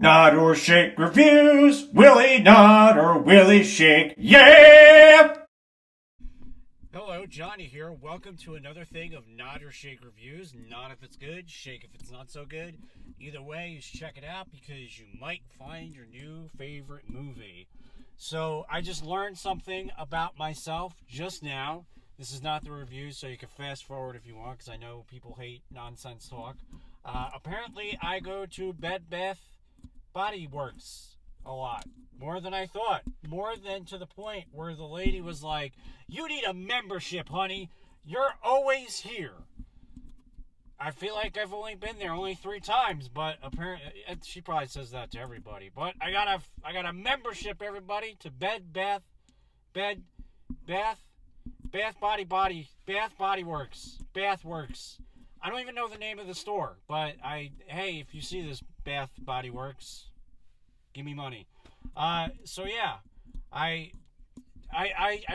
Nod or Shake reviews. Willie nod or Willie shake. Yeah! Hello, Johnny here. Welcome to another thing of Nod or Shake reviews. Nod if it's good, shake if it's not so good. Either way, you should check it out because you might find your new favorite movie. So, I just learned something about myself just now. This is not the review, so you can fast forward if you want because I know people hate nonsense talk. Apparently, I go to Bed Bath Body Works a lot. More than I thought. More than to the point where the lady was like, "You need a membership, honey. You're always here." I feel like I've only been there only 3 times, but apparently she probably says that to everybody. But I got a membership, everybody, to Bath Body Works. Bath Works. I don't even know the name of the store, but hey, if you see this Bath Body Works, give me money. So yeah, I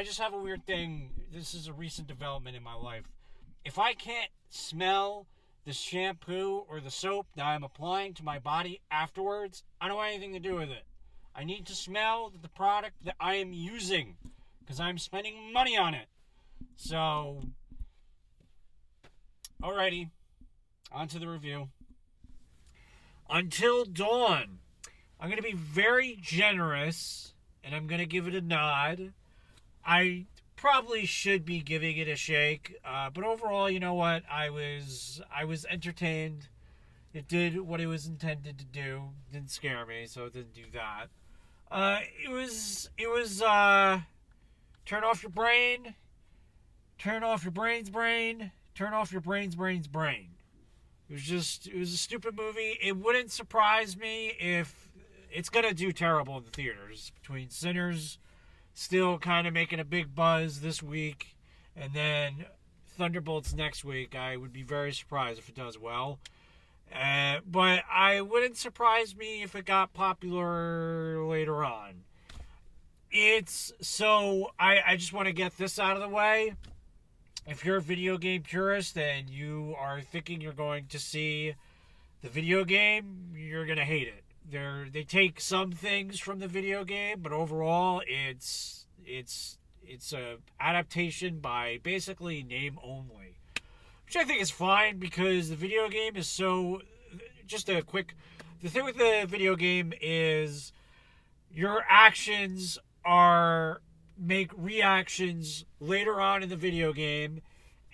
just have a weird thing. This is a recent development in my life. If I can't smell the shampoo or the soap that I'm applying to my body afterwards, I don't want anything to do with it. I need to smell the product that I am using because I'm spending money on it. So, alrighty, on to the review. Until Dawn. I'm going to be very generous, and I'm going to give it a nod. I probably should be giving it a shake, but overall, you know what? I was entertained. It did what it was intended to do. It didn't scare me, so it didn't do that. It was turn off your brain, turn off your brain's brain, turn off your brain's brain. It was a stupid movie. It wouldn't surprise me if it's going to do terrible in the theaters. Between Sinners still kind of making a big buzz this week, and then Thunderbolts next week, I would be very surprised if it does well. But I wouldn't surprise me if it got popular later on. I just want to get this out of the way. If you're a video game purist and you are thinking you're going to see the video game, you're going to hate it. They take some things from the video game, but overall it's a adaptation by basically name only, which I think is fine because the video game is so. The thing with the video game is your actions make reactions later on in the video game,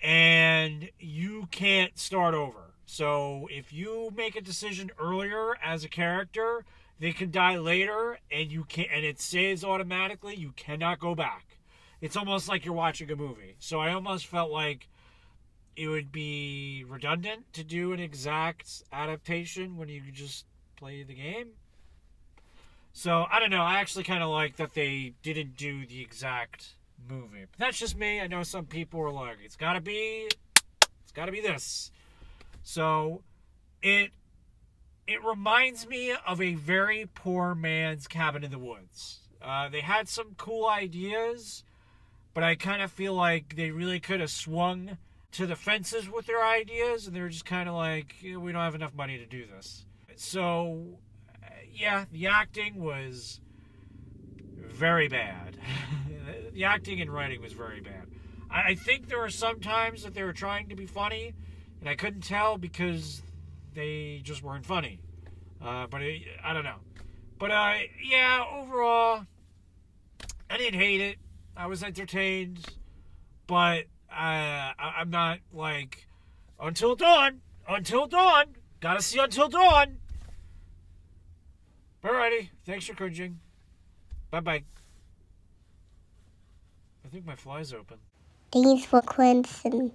and you can't start over. So if you make a decision earlier as a character, they can die later, and it saves automatically. You cannot go back. It's almost like you're watching a movie. So I almost felt like it would be redundant to do an exact adaptation when you could just play the game. So I don't know. I actually kind of like that they didn't do the exact movie. But that's just me. I know some people were like, it's gotta be this. So, it reminds me of a very poor man's Cabin in the Woods. They had some cool ideas, but I kind of feel like they really could have swung to the fences with their ideas, and they were just kind of like, we don't have enough money to do this. So, yeah, the acting was very bad. The acting and writing was very bad. I think there were some times that they were trying to be funny, and I couldn't tell because they just weren't funny. I don't know. But, yeah, overall, I didn't hate it. I was entertained. But I'm not like, Until Dawn. Gotta see Until Dawn. Alrighty. Thanks for cringing. Bye-bye. I think my fly's open. Thanks for Quincy.